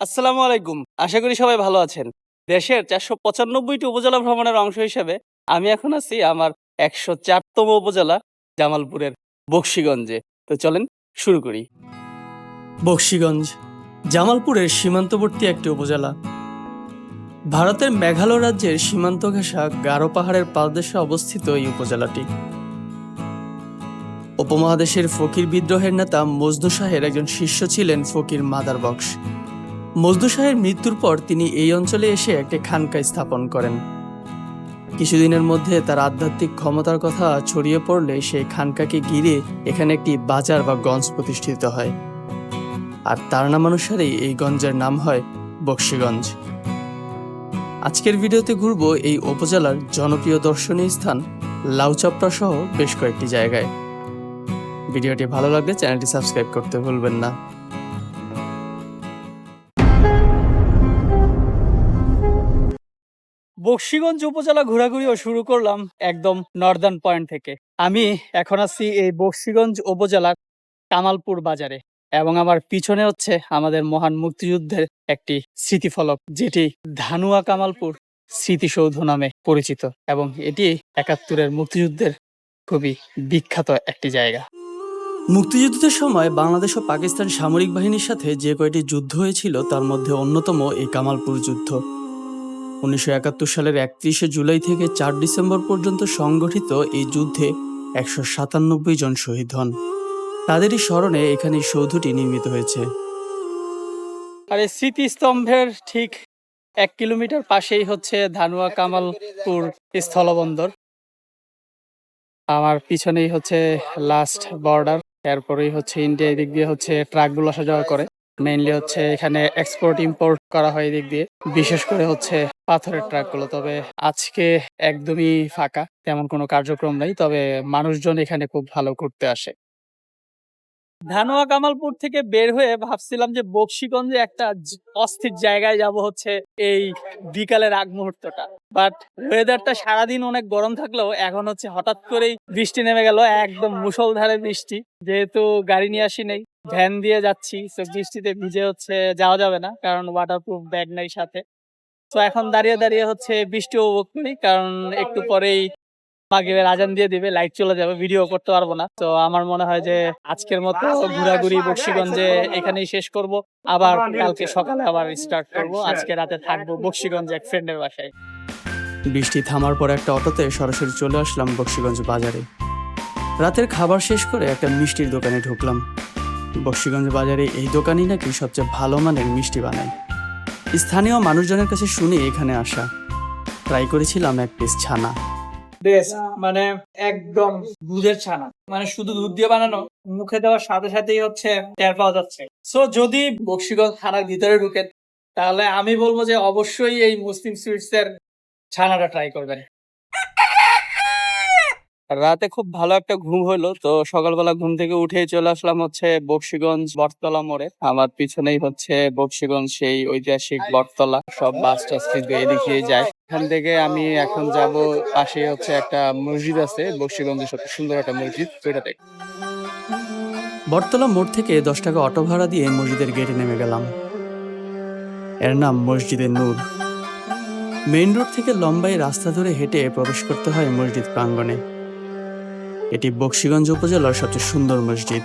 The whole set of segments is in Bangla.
আসসালামু আলাইকুম। আশা করি সবাই ভালো আছেন। দেশের ৪৯৫টি উপজেলা ভ্রমণের অংশ হিসেবে আমি এখন আছি আমার ১০৪তম উপজেলা জামালপুরের বকশীগঞ্জে। তো চলেন শুরু করি। বকশীগঞ্জ জামালপুরের সীমান্তবর্তী একটি উপজেলা। ভারতের মেঘালয় রাজ্যের সীমান্ত ঘেঁষা গারো পাহাড়ের পাদদেশে অবস্থিত এই উপজেলাটি। উপমহাদেশের ফকির বিদ্রোহের নেতা মজনু শাহের একজন শিষ্য ছিলেন ফকির মাদার বক্স। মজনু শাহের মৃত্যুর পর তিনি এই অঞ্চলে এসে একটি খানকা স্থাপন করেন। কিছুদিনের মধ্যে তার আধ্যাত্মিক ক্ষমতার কথা ছড়িয়ে পড়লে সেই খানকাকে ঘিরে এখানে একটি বাজার বা গঞ্জ প্রতিষ্ঠিত হয়, আর তার নামানুসারেই এই গঞ্জের নাম হয় বকশীগঞ্জ। আজকের ভিডিওতে ঘুরব এই উপজেলার জনপ্রিয় দর্শনীয় স্থান লাউচাপড়া সহ বেশ কয়েকটি জায়গায়। ভিডিওটি ভালো লাগলে চ্যানেলটি সাবস্ক্রাইব করতে ভুলবেন না। বকশীগঞ্জ উপজেলা ঘোরাঘুরিও শুরু করলাম একদম নর্দার্ন পয়েন্ট থেকে। আমি এখন আছি এই বকশীগঞ্জ উপজেলার কামালপুর বাজারে, এবং আমার পিছনে হচ্ছে আমাদের মহান মুক্তিযুদ্ধের একটি স্মৃতিফলক, যেটি ধানুয়া কামালপুর স্মৃতিসৌধ নামে পরিচিত, এবং এটি ৭১-এর মুক্তিযুদ্ধের খুবই বিখ্যাত একটি জায়গা। মুক্তিযুদ্ধের সময় বাংলাদেশ ও পাকিস্তান সামরিক বাহিনীর সাথে যে কয়টি যুদ্ধ হয়েছিল তার মধ্যে অন্যতম এই কামালপুর যুদ্ধ। ১৯৭১ সালের ৩১শে জুলাই থেকে ৪ ডিসেম্বর পর্যন্ত সংগঠিত এই যুদ্ধে ১৯৭ জন শহীদ হন। তাদেরই স্মরণে এখানে এই সৌধটি নির্মিত হয়েছে। আর এই স্মৃতিস্তম্ভের ঠিক ১ কিলোমিটার পাশেই হচ্ছে ধানুয়া কামালপুর স্থলবন্দর। আমার পিছনেই হচ্ছে লাস্ট বর্ডার, এরপরেই হচ্ছে ইন্ডিয়া। এদিক দিয়ে হচ্ছে ট্রাকগুলো আসা যাওয়া করে। মেইনলি হচ্ছে এখানে এক্সপোর্ট ইম্পোর্ট করা হয় এদিক দিয়ে, বিশেষ করে হচ্ছে পাথরের ট্রাকগুলো। তবে আজকে একদমই ফাঁকা, তেমন কোনো কার্যক্রম নাই, তবে মানুষজন এখানে খুব ভালো ঘুরতে আসে। ধানোয়া কামালপুর থেকে বের হয়ে ভাবছিলাম যে বকশীগঞ্জে একটা অস্থির জায়গায় যাব, হচ্ছে এই বিকালের আগ মুহূর্তটা। বাট ওয়েদারটা সারাদিন অনেক গরম থাকলেও এখন হচ্ছে হঠাৎ করেই বৃষ্টি নেমে গেল, একদম মুষলধারে বৃষ্টি। যেহেতু গাড়ি নিয়ে আসি নাই, ভ্যান দিয়ে যাচ্ছি, তো বৃষ্টিতে ভিজে হচ্ছে যাওয়া যাবে না, কারণ ওয়াটারপ্রুফ ব্যাগ নেই সাথে। তো এখন দাঁড়িয়ে দাঁড়িয়ে হচ্ছে বৃষ্টি উপভোগ করি, কারণ একটু পরেই মাগরিবের আজান দিয়ে দিবে, লাইট চলে যাবে, ভিডিও করতে পারবো না। তো আমার মনে হয় যে আজকের মতো ঘোরাঘুরি বকশীগঞ্জে এখানেই শেষ করব। আবার কালকে সকালে আবার স্টার্ট করব। আজকে রাতে থাকবো বকশীগঞ্জে এক ফ্রেন্ডের বাসায়। বৃষ্টি থামার পর একটা অটোতে সরাসরি চলে আসলাম বকশীগঞ্জ বাজারে। রাতের খাবার শেষ করে একটা মিষ্টির দোকানে ঢুকলাম। বকশীগঞ্জ বাজারে এই দোকানই নাকি সবচেয়ে ভালো মানের মিষ্টি বানায়। স্থানীয় মানুষজনের কাছে শুনে এখানে আসা। ট্রাই করেছিলাম এক পিস ছানা। বেস্ট, মানে একদম দুধের ছানা, মানে শুধু দুধ দিয়ে বানানো, মুখে দেওয়ার সাথে সাথেই হচ্ছে টের পাওয়া যাচ্ছে। সো যদি বকশীগঞ্জ থানার ভিতরে ঢুকেন, তাহলে আমি বলবো যে অবশ্যই এই মুসলিম সুইটস এর ছানাটা ট্রাই করবেন। রাতে খুব ভালো একটা ঘুম হলো, তো সকালবেলা ঘুম থেকে উঠে চলে আসলাম হচ্ছে বকশীগঞ্জ বটতলা মোড়ে। আমার পিছনেই হচ্ছে বকশীগঞ্জ সেই ঐতিহাসিক বটতলা, সব বাস টাস কিন্তু এদিক দিয়ে যায়। এখান থেকে আমি এখন যাব, পাশে হচ্ছে একটা মসজিদ আছে, বকশীগঞ্জের সবচেয়ে সুন্দর একটা মসজিদ, ওইটা দেখ। বটতলা মোড় থেকে ১০ টাকা অটো ভাড়া দিয়ে মসজিদের গেটে নেমে গেলাম। এর নাম মসজিদে নূর। মেইন রোড থেকে লম্বাই রাস্তা ধরে হেঁটে প্রবেশ করতে হয় মসজিদ প্রাঙ্গণে। এটি বকশীগঞ্জ উপজেলার সবচেয়ে সুন্দর মসজিদ।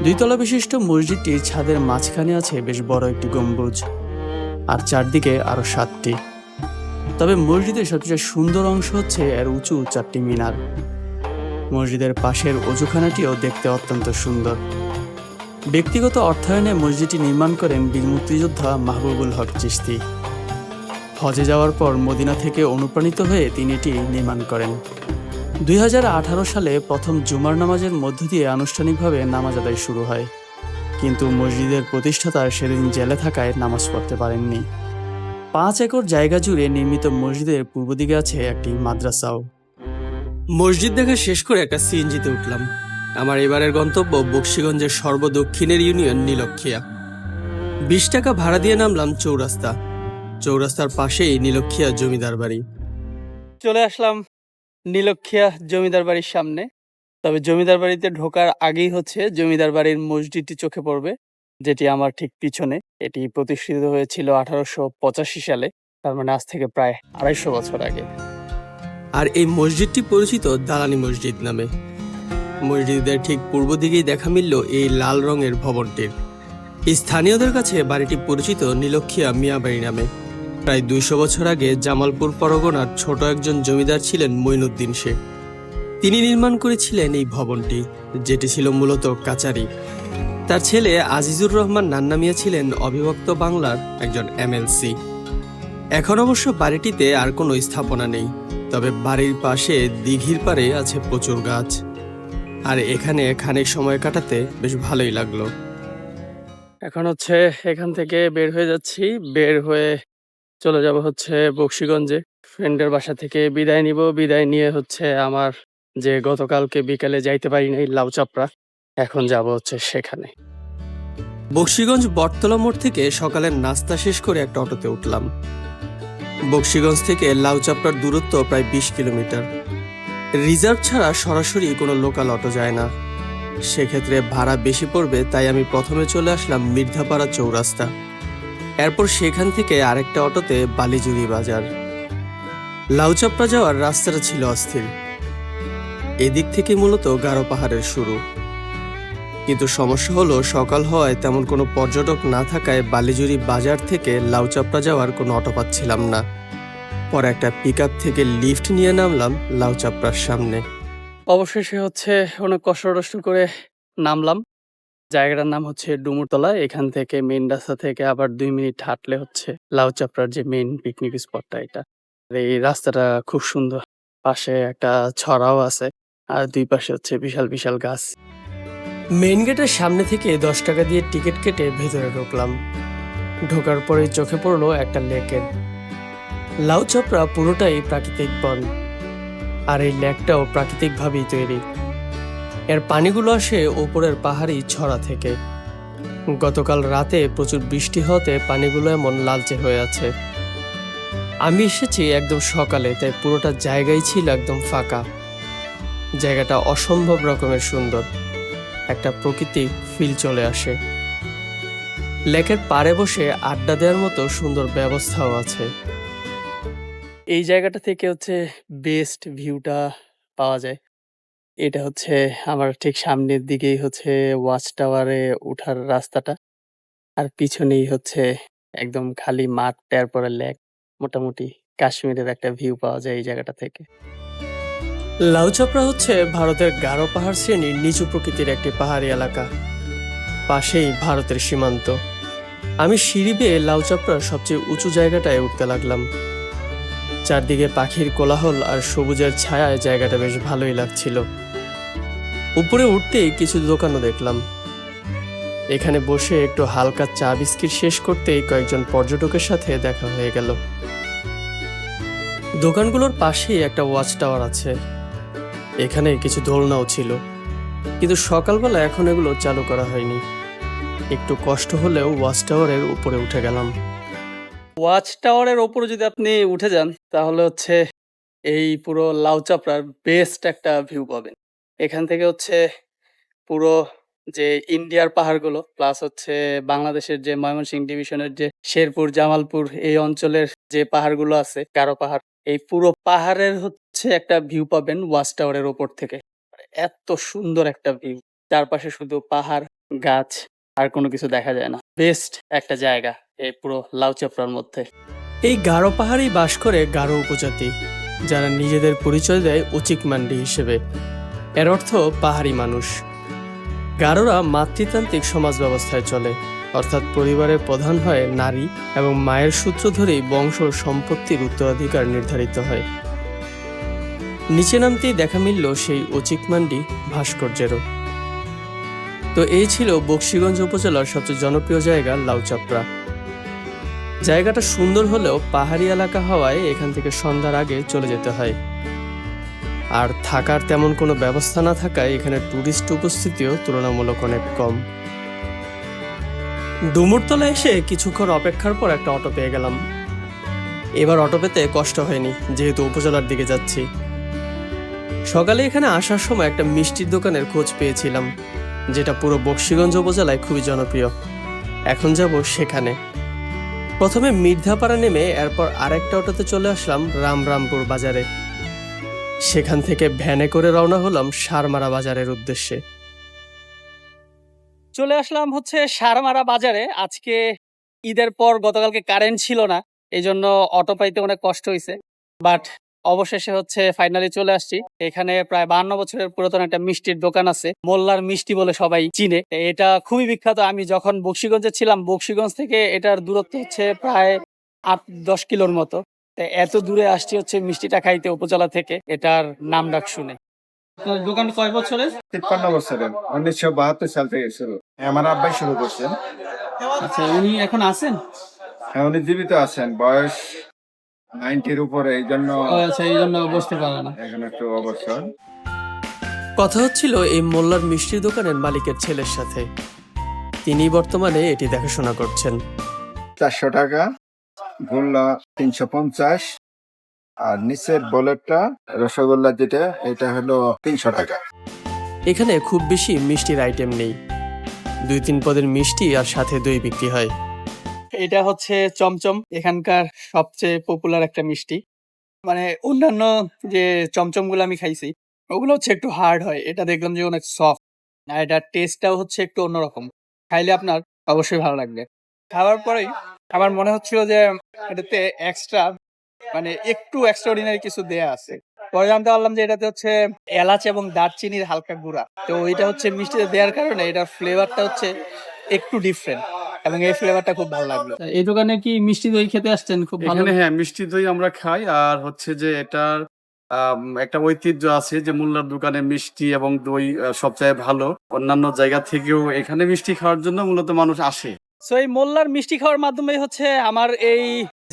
২ তলা বিশিষ্ট মসজিদটির ছাদের মাঝখানে আছে বেশ বড় একটি গম্বুজ, আর চারদিকে আরো ৭টি। তবে মসজিদের সবচেয়ে সুন্দর অংশ হচ্ছে এর উঁচু ৪টি মিনার। মসজিদের পাশের অজুখানাটিও দেখতে অত্যন্ত সুন্দর। ব্যক্তিগত অর্থায়নে মসজিদটি নির্মাণ করেন বীর মুক্তিযোদ্ধা মাহবুবুল হক চিশতি। হজে যাওয়ার পর মদিনা থেকে অনুপ্রাণিত হয়ে তিনি এটি নির্মাণ করেন। ২০১৮ সালে প্রথম জুমার নামাজের মধ্য দিয়ে আনুষ্ঠানিকভাবে নামাজ আদায় শুরু হয়, কিন্তু মসজিদের প্রতিষ্ঠাতা সেদিন জেলে থাকায় নামাজ পড়তে পারেননি। ৫ একর জায়গা জুড়ে নির্মিত মসজিদের পূর্ব দিকে আছে একটি মাদ্রাসাও। মসজিদ দেখা শেষ করে একটা সিএনজিতে উঠলাম। আমার এবারের গন্তব্য বকশীগঞ্জের সর্বদক্ষিণের ইউনিয়ন নীলক্ষিয়া। ২০ টাকা ভাড়া দিয়ে নামলাম চৌরাস্তা। চৌরাস্তার পাশেই নীলক্ষিয়া জমিদার বাড়ি। চলে আসলাম নীলক্ষিয়া জমিদার বাড়ির সামনে। তবে জমিদার বাড়িতে ঢোকার আগেই হচ্ছে জমিদার বাড়ির মসজিদটি চোখে পড়বে। যেটি আমার ঠিক পিছনে। এটি প্রতিষ্ঠিত হয়েছিল 1885 সালে, তার মানে আজ থেকে প্রায় 250 বছর আগে। আর এই মসজিদটি পরিচিত দালানি মসজিদ নামে। মসজিদের ঠিক পূর্ব দিকেই দেখা মিলল এই লাল রঙের ভবনটির। স্থানীয়দের কাছে বাড়িটি পরিচিত নীলক্ষিয়া মিয়াবাড়ি নামে। প্রায় 200 বছর আগে জামালপুর পরগনার ছোট একজন জমিদার ছিলেন মঈনুদ্দিন শেখ। তিনি নির্মাণ করেছিলেন এই ভবনটি, যেটি ছিল মূলত কাচারি। তার ছেলে আজিজুর রহমান নান্না মিয়া ছিলেন অবিভক্ত বাংলার একজন এমএলসি। এখন অবশ্য বাড়িটিতে আর কোনো স্থাপনা নেই, তবে বাড়ির পাশে দিঘির পাড়ে আছে প্রচুর গাছ। আর এখানে খানিক সময় কাটাতে বেশ ভালোই লাগলো। এখন হচ্ছে এখান থেকে বের হয়ে যাচ্ছি, বের হয়ে চলে যাব হচ্ছে বকশীগঞ্জে। ফ্রেন্ডের বাসা থেকে বিদায় নিব, বিদায় নিয়ে হচ্ছে আমার যে গতকালকে বিকালে যাইতে পারি নাই লাউচাপড়া, এখন যাব হচ্ছে সেখানে। বকশীগঞ্জ বটতলা মোড় থেকে সকালের নাস্তা শেষ করে একটা অটোতে উঠলাম। বকশীগঞ্জ থেকে লাউচাপড়ার দূরত্ব প্রায় 20 কিলোমিটার। রিজার্ভ ছাড়া সরাসরি কোনো লোকাল অটো যায় না, সেক্ষেত্রে ভাড়া বেশি পড়বে, তাই আমি প্রথমে চলে আসলাম মির্ধাপাড়া চৌরাস্তা। এরপর সেখান থেকে আরেকটা অটোতে বালিজুরি বাজার। লাউচাপড়া যাওয়ার রাস্তাটা ছিল অস্থির। এদিক থেকে মূলত গারো পাহাড়ের শুরু, কিন্তু সমস্যা হলো সকাল হওয়ায় তেমন কোনো পর্যটক না থাকায় বালিজুরি বাজার থেকে লাউচাপড়া যাওয়ার কোনো অটো পাচ্ছিলাম না। পরে একটা পিকআপ থেকে লিফট নিয়ে নামলাম লাউচাপড়ার সামনে। অবশেষে হচ্ছে অনেক কষ্ট করে নামলাম। জায়গাটার নাম হচ্ছে ডুমুরতলা। এখান থেকে মেইন রাস্তা থেকে আবার 2 মিনিট হাঁটলে হচ্ছে লাউচাপড়ার যে মেইন পিকনিক স্পটটা এটা। আর এই রাস্তাটা খুব সুন্দর, পাশে একটা ছড়াও আছে আর 2 পাশে হচ্ছে বিশাল বিশাল গাছ। মেইন গেটের সামনে থেকে 10 টাকা দিয়ে টিকিট কেটে ভেতরে ঢুকলাম। ঢোকার পরে চোখে পড়লো একটা লেকের। লাউচাপড়া পুরোটাই প্রাকৃতিক বন, আর এই লেকটাও প্রাকৃতিকভাবেই তৈরি। এর পানিগুলো আসে উপরের পাহাড়ি ছড়া থেকে। গতকাল রাতে প্রচুর বৃষ্টি হতে পানিগুলো এমন লালচে হয়ে আছে। আমি এসেছি একদম সকালে, তাই পুরোটা জায়গায় ছিল একদম ফাঁকা। জায়গাটা অসম্ভব রকমের সুন্দর, একটা প্রকৃতিক ফিল চলে আসে। লেকের পাড়ে বসে আড্ডা দেওয়ার মতো সুন্দর ব্যবস্থাও আছে। এই জায়গাটা থেকে হচ্ছে বেস্ট ভিউটা পাওয়া যায়। এটা হচ্ছে আমার ঠিক সামনের দিকেই হচ্ছে ওয়াচ টাওয়ারে উঠার রাস্তাটা, আর পিছনেই হচ্ছে একদম খালি মাঠ, তারপরে লেক। মোটামুটি কাশ্মীরের একটা ভিউ পাওয়া যায় এই জায়গাটা থেকে। লাউচাপড়া হচ্ছে ভারতের গারো পাহাড় শ্রেণীর নিচু প্রকৃতির একটি পাহাড়ি এলাকা। পাশেই ভারতের সীমান্ত। আমি সিঁড়ি বেয়ে লাউচাপড়ার সবচেয়ে উঁচু জায়গাটায় উঠতে লাগলাম। চারদিকে পাখির কোলাহল আর সবুজের ছায়ায় জায়গাটা বেশ ভালোই লাগছিল। উপরে উঠতেই কিছু দোকানও দেখলাম। এখানে বসে একটু হালকা চা বিস্কিট শেষ করতেই কয়েকজন পর্যটকের সাথে দেখা হয়ে গেল। দোকানগুলোর পাশেই একটা ওয়াচ টাওয়ার আছে। এখানে কিছু দোলনাও ছিল, কিন্তু সকালবেলা এখন এগুলো চালু করা হয়নি। একটু কষ্ট হলেও ওয়াচ টাওয়ারের উপরে উঠে গেলাম। ওয়াচ টাওয়ারের ওপরে যদি আপনি উঠে যান তাহলে হচ্ছে এই পুরো লাউচাপড়ার বেস্ট একটা ভিউ পাবেন। এখান থেকে হচ্ছে পুরো যে ইন্ডিয়ার পাহাড়গুলো প্লাস হচ্ছে বাংলাদেশের যে ময়মনসিংহ ডিভিশনের যে শেরপুর, জামালপুর এই অঞ্চলের যে পাহাড়গুলো আছে, গারো পাহাড়, এই পুরো পাহাড়ের হচ্ছে একটা ভিউ পাবেন ওয়াচ টাওয়ারের ওপর থেকে। এত সুন্দর একটা ভিউ, চারপাশে শুধু পাহাড়, গাছ, আর কোনো কিছু দেখা যায় না। বেস্ট একটা জায়গা এই পুরো লাউচাপড়ার মধ্যে। এই গারো পাহাড়েই বাস করে গারো উপজাতি, যারা নিজেদের পরিচয় দেয় উচিক মান্ডি হিসেবে। এর অর্থ পাহাড়ি মানুষ। গারোরা মাতৃতান্ত্রিক সমাজ ব্যবস্থায় চলে, অর্থাৎ পরিবারের প্রধান হয় নারী এবং মায়ের সূত্র ধরেই বংশ সম্পত্তির উত্তরাধিকার নির্ধারিত হয়। নিচে নামতেই দেখা মিলল সেই উচিক মান্ডি ভাস্কর্যেরও। তো এই ছিল বকশীগঞ্জ উপজেলার সবচেয়ে জনপ্রিয় জায়গা লাউচাপড়া। জায়গাটা সুন্দর হলেও পাহাড়ি এলাকা হওয়ায় এখান থেকে সন্ধ্যার আগে চলে যেতে হয়। আর থাকার তেমন কোনো ব্যবস্থা না থাকায় এখানে টুরিস্ট উপস্থিতিও তুলনামূলক অনেক কম। ডুমুরতলা এসে কিছুক্ষণ অপেক্ষার পর একটা অটো পেয়ে গেলাম। এবার অটো পেতে কষ্ট হয়নি, যেহেতু উপজেলার দিকে যাচ্ছি। সকালে এখানে আসার সময় একটা মিষ্টির দোকানের খোঁজ পেয়েছিলাম, যেটা পুরো বকশীগঞ্জ উপজেলায় খুবই জনপ্রিয়। এখন যাব সেখানে। প্রথমে মির্ধাপাড়া নেমে এরপর আরেকটা অটোতে চলে আসলাম রামরামপুর বাজারে। সেখান থেকে ভ্যানে করে রওনা হলাম সারমারা বাজারের উদ্দেশ্যে। চলে আসলাম হচ্ছে সারমারা বাজারে। আজকে ঈদের পর গতকালকে কারেন্ট ছিল না, এই জন্য অটো পাইতে অনেক কষ্ট হয়েছে, বাট অবশেষে হচ্ছে ফাইনালি চলে আসছি। এখানে প্রায় 52 বছরের পুরাতন একটা মিষ্টির দোকান আছে, মোল্লার মিষ্টি বলে সবাই চিনে। এটা খুবই বিখ্যাত। আমি যখন বকশীগঞ্জে ছিলাম, বকশীগঞ্জ থেকে এটার দূরত্ব হচ্ছে প্রায় 8-10 কিলোর মতো। এত দূরে আসছি হচ্ছে মিষ্টিটা খাইতে উপজেলা থেকে, এটার নাম ডাক শুনে। আপনার দোকান কয় বছরের? 53 বছরের, 1972 সাল থেকে শুরু। আমার আব্বাই শুরু করছেন। আচ্ছা, উনি এখন আছেন? হ্যাঁ, উনি জীবিত আছেন, বয়স 90-র উপরে, এই জন্য আচ্ছা, এই জন্য বসতে পারে না। এখন একটু অবসর। কথা হচ্ছিল এই মোল্লার মিষ্টির দোকানের মালিকের ছেলের সাথে। তিনি বর্তমানে এটি দেখাশোনা করছেন। 400 টাকা, গোল্লা 350, আর নিচের বোলেটটা রসগোল্লা যেটা, এটা হলো 300 টাকা। এখানে খুব বেশি মিষ্টির আইটেম নেই, 2-3 পদের মিষ্টি আর সাথে দই বিক্রি হয়। এটা হচ্ছে চমচম, এখানকার সবচেয়ে পপুলার একটা মিষ্টি। মানে অন্যান্য যে চমচম গুলো আমি খাইছি ওগুলো হচ্ছে একটু হার্ড হয়, এটা দেখলাম যে অনেক সফট, আর এটার টেস্টটাও হচ্ছে একটু অন্যরকম। খাইলে আপনার অবশ্যই ভালো লাগবে। খাওয়ার পরেই আমার মনে হচ্ছিল যে এটাতে এক্সট্রা, মানে একটু এক্সট্রাঅর্ডিনারি কিছু দেয়া আছে। পরে জানতে পারলাম যে এটাতে হচ্ছে এলাচ এবং দারচিনির হালকা গুঁড়া। তো এটা হচ্ছে মিষ্টিতে দেওয়ার কারণে এটার ফ্লেভারটা হচ্ছে একটু ডিফারেন্ট, এবং এই ফ্লেভারটা খুব ভালো লাগলো। এই দোকানে কি মিষ্টি দই খেতে আসছেন? খুব ভালো। এখানে হ্যাঁ, মিষ্টি দই আমরা খাই। আর হচ্ছে যে এটার একটা ঐতিহ্য আছে যে মোল্লার দোকানে মিষ্টি এবং দই সবচেয়ে ভালো। অন্যান্য জায়গা থেকেও এখানে মিষ্টি খাওয়ার জন্য মূলত মানুষ আসে। সো এই মোল্লার মিষ্টি খাওয়ার মাধ্যমে হচ্ছে আমার এই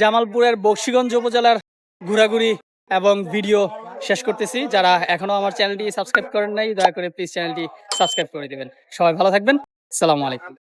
জামালপুরের বকশীগঞ্জ উপজেলার ঘোরাঘুরি এবং ভিডিও শেষ করতেছি। যারা এখনো আমার চ্যানেলটি সাবস্ক্রাইব করেন নাই, দয়া করে প্লিজ চ্যানেলটি সাবস্ক্রাইব করে দিবেন। সবাই ভালো থাকবেন। আসসালামু আলাইকুম।